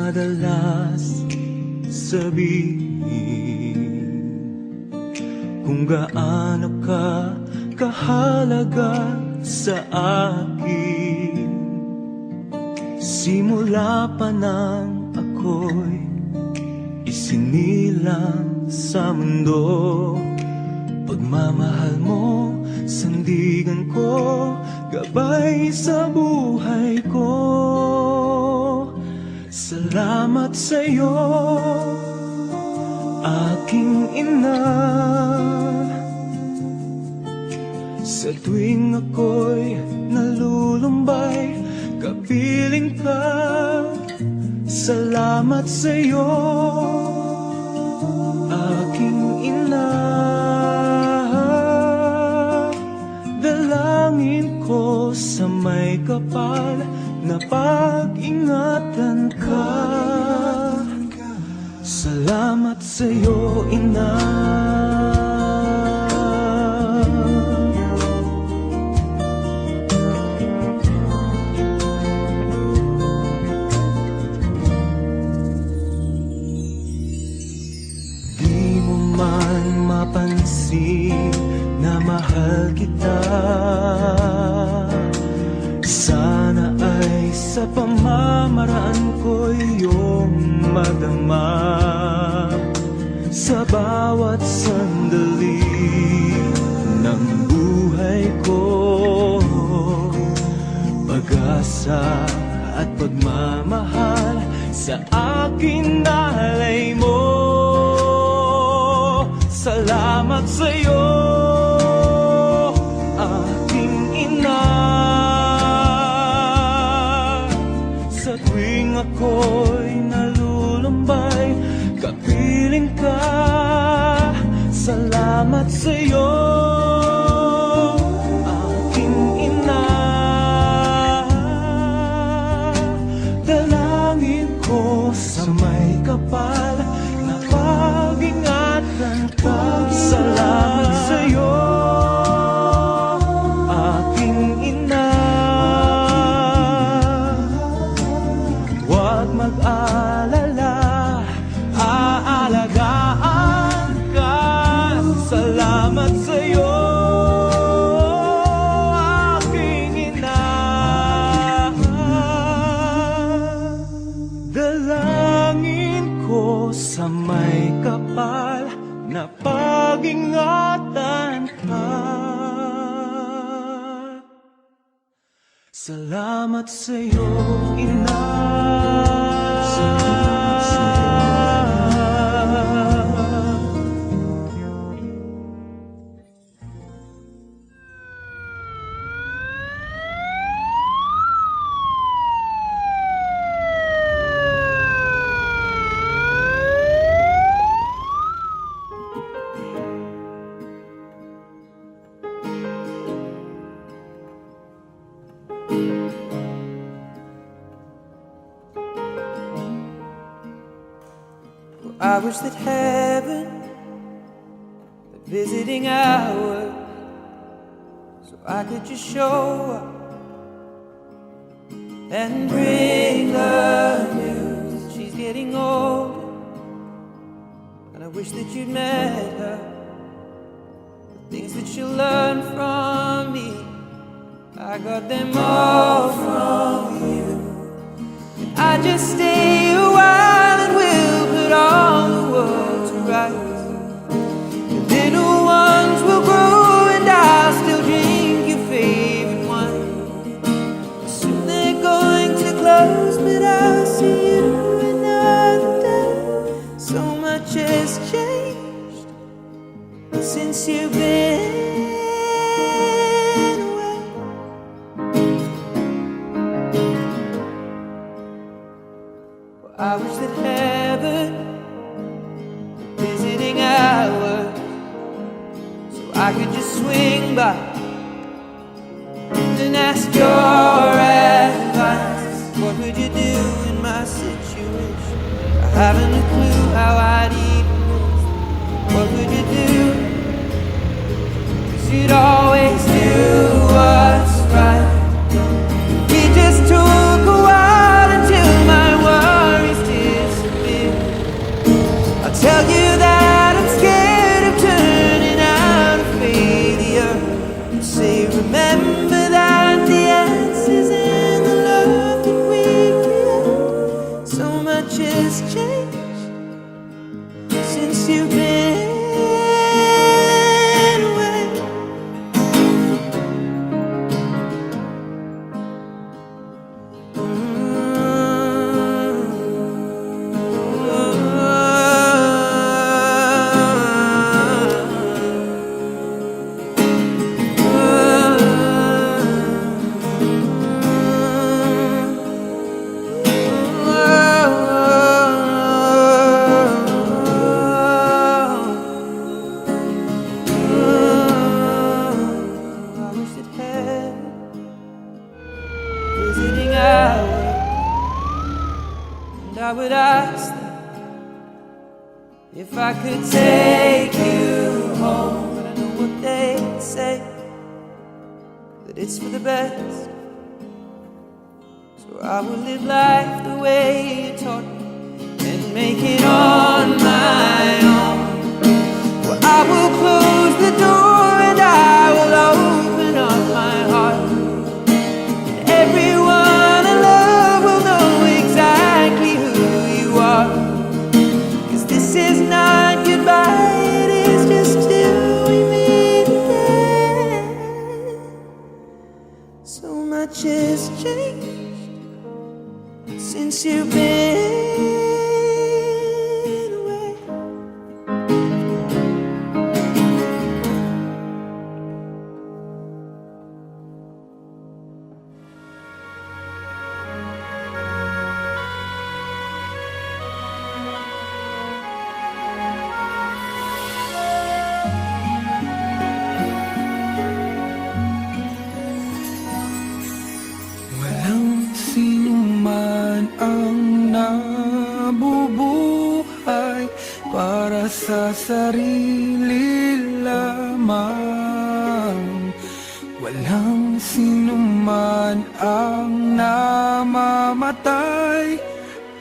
madalas sabihin kung gaano ka kahalaga sa akin. Simula pa nang ako'y isinilang sa mundo, pagmamahal mo, sandigan ko, gabay sa buhay ko. Salamat sa'yo, aking ina. Sa tuwing ako'y nalulumbay, kapiling ka. Salamat sa'yo, aking ina. Dalangin ko sa may kapal na pag-ingatan ka. Salamat sa'yo, ina. Di mo man mapansin na mahal kita. Sana ay sa pamamaraan ko iyong madama. Sa bawat sandali ng buhay ko, pag-asa at pagmamahal sa akin nalay mo. Salamat sa'yo, aking ina. Sa tuwing ako'y nalulumbay, kapiling ka. Salamat sa'yo, aking ina. Dalangin ko sa may kapal na pag-ingatan ka. Salamat sa'yo, aking ina. Huwag mag-alala, aalagaan ka. Salamat sa'yo, aking ina. Dalangin ko sa may kapal na pag-ingatan ka. Salamat sa'yo, ina. I wish that heaven were visiting hours, so I could just show up and bring the news that she's getting older. And I wish that you'd met her, the things that she'll learn from me, I got them all from you. I just stay a while and we'll put all the world to rights. The little ones will grow and I'll still drink your favorite wine. Soon they're going to close, but I'll see you another day. So much has changed since you've been away. I wish that heaven were visiting hours, so I could just swing by and ask your advice. What would you do in my situation? I haven't a clue how I'd even move. What would you do? 'Cause you'd always do what's right. We just took a while until my worries did. I would ask them if I could take you home. But I know what they say, that it's for the best. So I will live life the way you taught me and make it on my own. Well, I will close the door and I will open up my heart. And everyone I love will know exactly who you are. 'Cause this is not goodbye, it is just till we meet again. So much has changed since you've been away. Walang sino man ang nabubuhay para sa sarili lamang. Walang sino man ang namamatay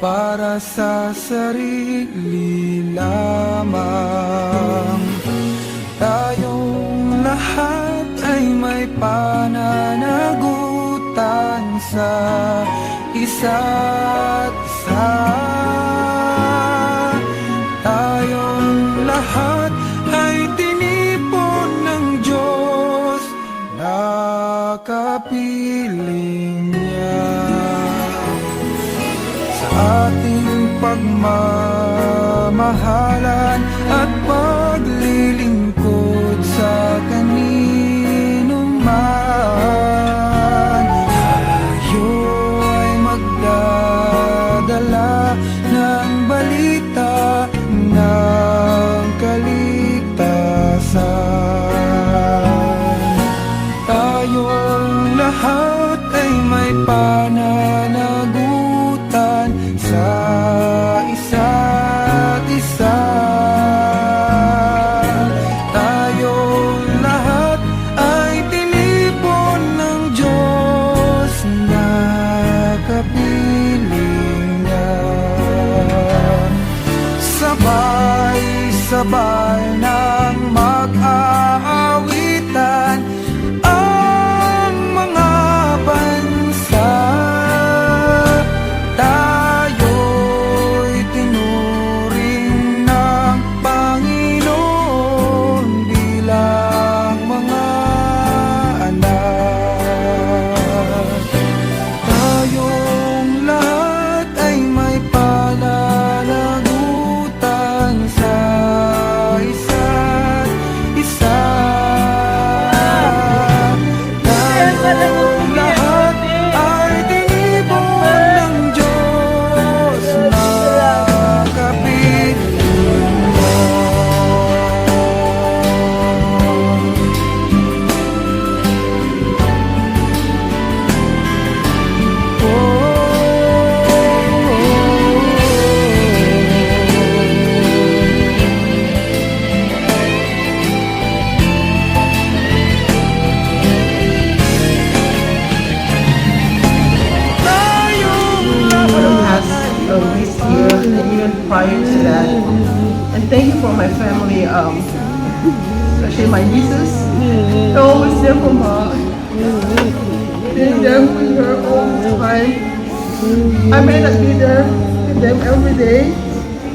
para sa sarili lamang. Tayong lahat ay may pananagutan sa isa't isa. Tayong lahat ay tinipon ng Diyos na kapiling niya. Sa ating pagmamahalan at paglilingkod sa kanino man, tayo ay magdadala ng balita ng kaligtasan. Tayong lahat ay may pananagutan sa isa't isa. Tayong lahat ay tinipon ng Diyos na kapiling niya. Sabay-sabay nang mag-aawitan ang mga bansa. Tayo'y tinuring ng Panginoon bilang mga anak. Tayong lahat ay may pananagutan sa isa't isa. Tayong lahat ay tinipon ng Diyos na kapiling niya. This year and even prior to that. And thank you for my family, especially my nieces. They're always there for Mom. Being there with her all the time. I may not be there with them every day,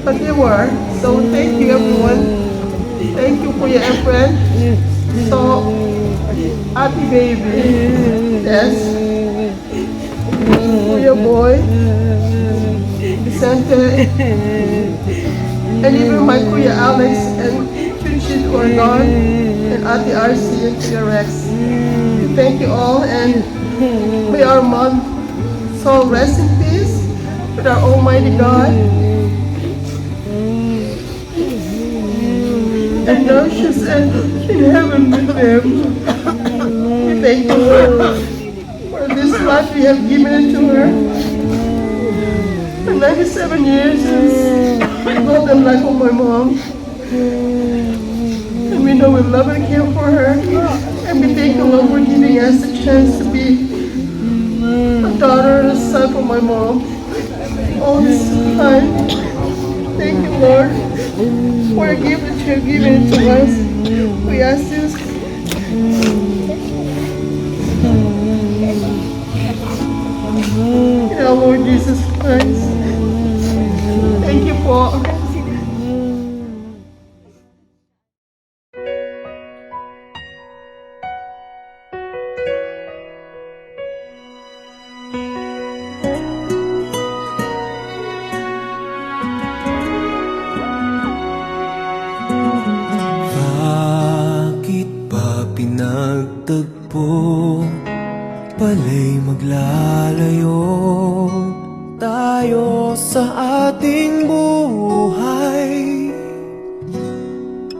but they were. So thank you everyone. Thank you for your effort. So, happy baby. Yes. For your boy. Vicente, and even my Kuya Alex and Chinchit Orgon and Ate RC and Kuya Rex. Thank you all, and may our mom soul rest in peace with our Almighty God. And nourishes and in heaven with them. We thank you for this life we have given it to her. And 97 years is more than life of my mom. And we know we love and care for her. And we thank the Lord for giving us the chance to be a daughter and a son for my mom all this time. Thank you, Lord, for the gift that you're giving to us. We ask this in our Lord Jesus Christ. Thank you for Bakit ba pinagtagpo? Pala'y maglalayo tayo sa ating buhay.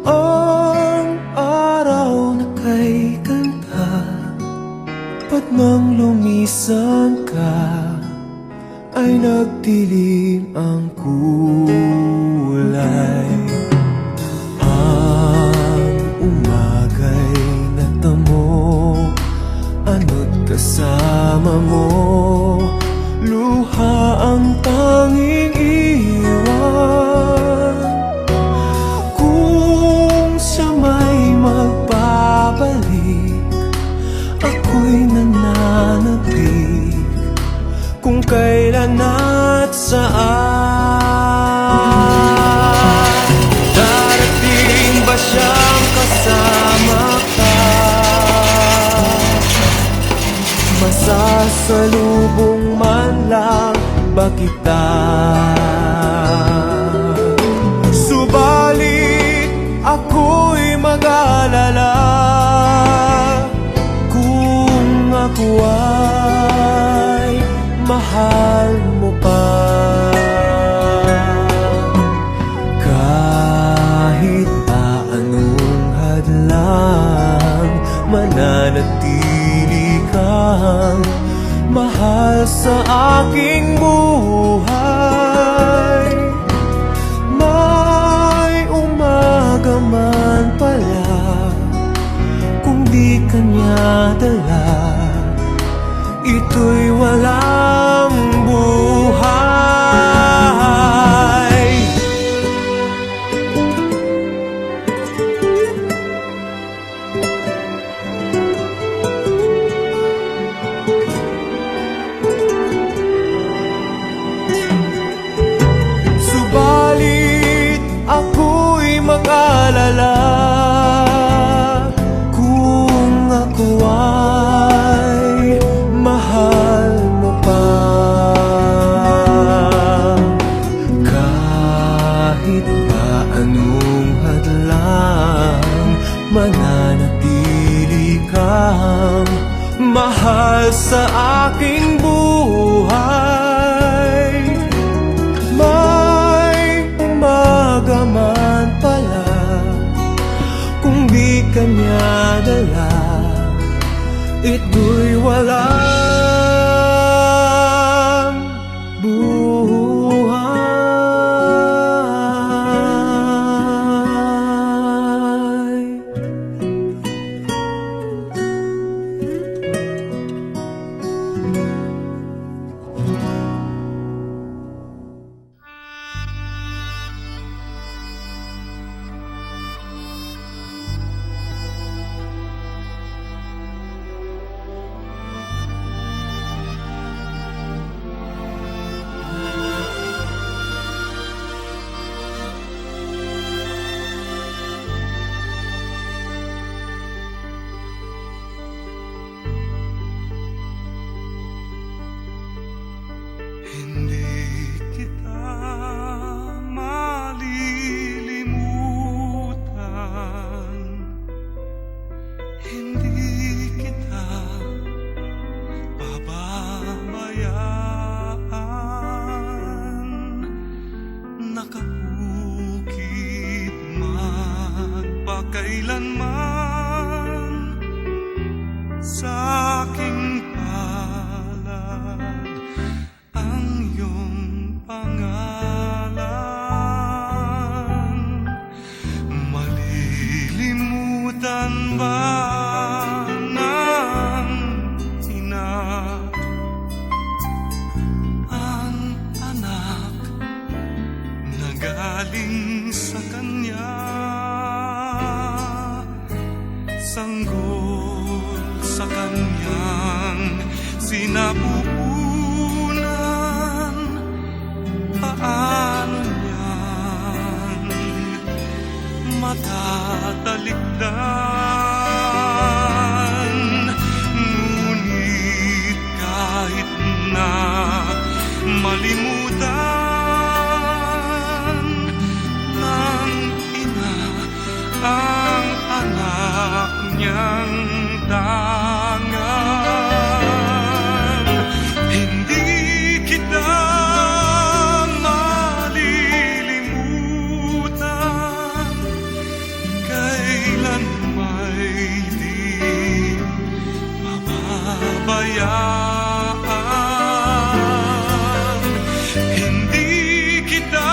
Ang araw na kay kanta, ba't nang lumisan ka, ay nagdilim ang kulay. Kasama mo, luha ang tanging iwan. Kung siya may magpapalik, ako'y nananabik kung kailan at saan. Darating ba siyang kasama ka? Masasalubong man lang ba kita? Subalit ako'y mag-alala kung ako ay mahal mo pa. Kahit pa anong hadlang, mananatili kang mahal sa aking buhay. May umaga man pala, kung di ka niya dala, ito'y walang buhay. Ako'y mag-alala kung ako ay mahal mo pa. Kahit pa anong hadlang, mananatili kang mahal sa aking buhay. Man pala, kung di ka niya dala, ito'y walang buhay. Hindi kita malilimutan, hindi kita pababayaan. Nakabukid magpakailanman sa aking palad ang iyong pangalan. galing sa Kanya, sanggol sa Kanyang sinapupunan. Paano niyang matatalikdan? Ngunit kahit na malimutan ng ina ang anak niyang tangan, hindi kita malilimutan, kailan may di mababayaan. Hindi kita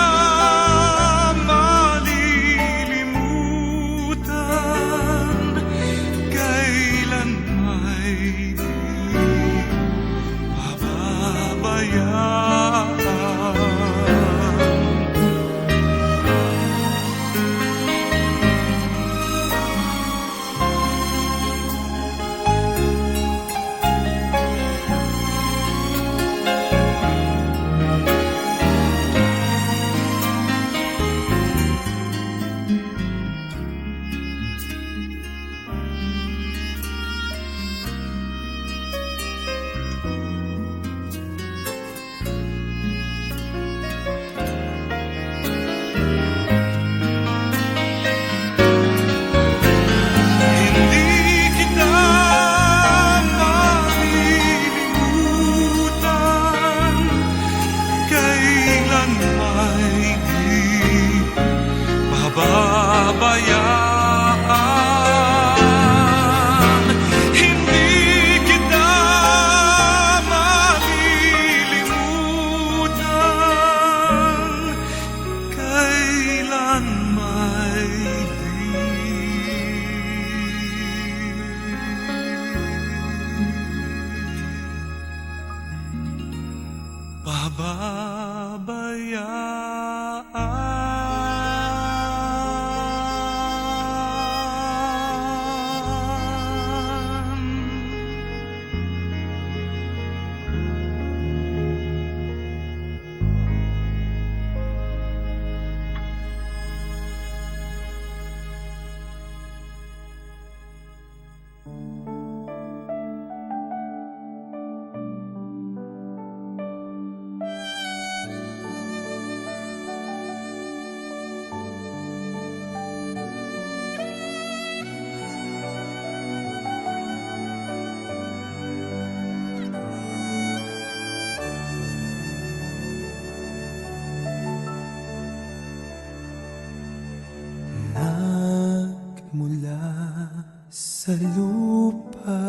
malilimutan, kailan may di mababayaan. Pabayaan, hindi kita malilimutan, kailan may di Nagmula sa lupa,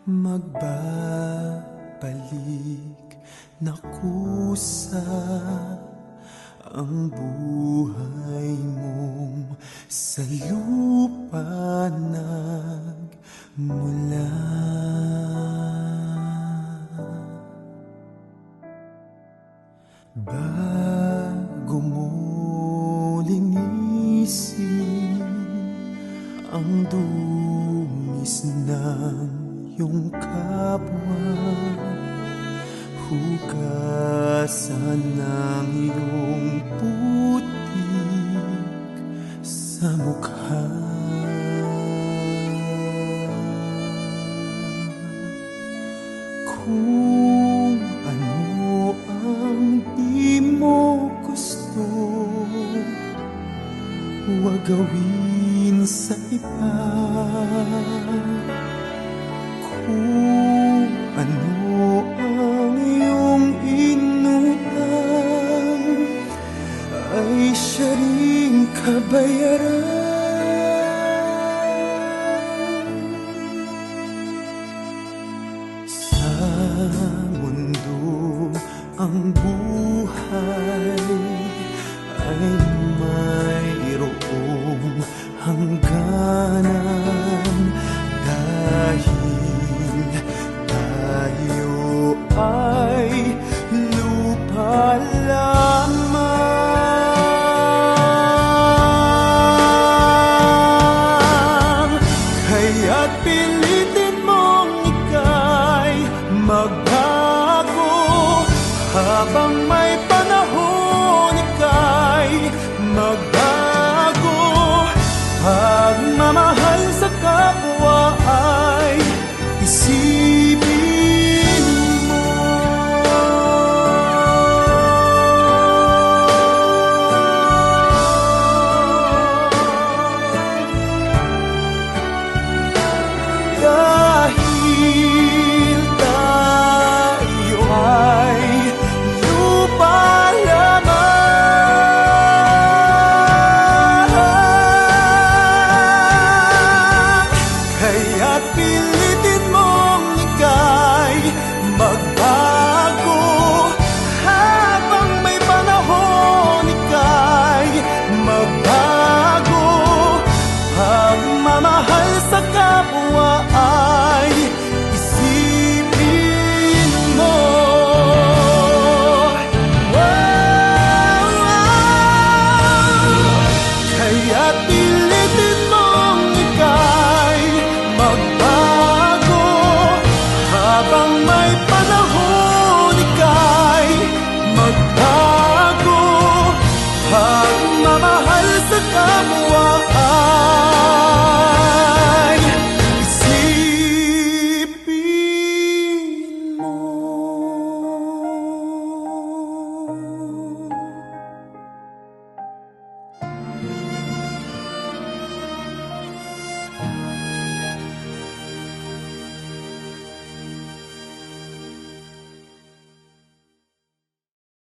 magbabalik na kusa ang buhay mong sa lupa nagmula. Bago mo linisin ang dungis ng iyong kapwa, hugasan ng iyong putik sa mukha. Kung ano ang di mo gusto, huwag gawin sa iba. Kung ano ang iyong inutang, ay siya ring kabayaran. Sa mundo ang buhay ay mayroong hangganan, dahil tayo ay lupa lamang. Habang may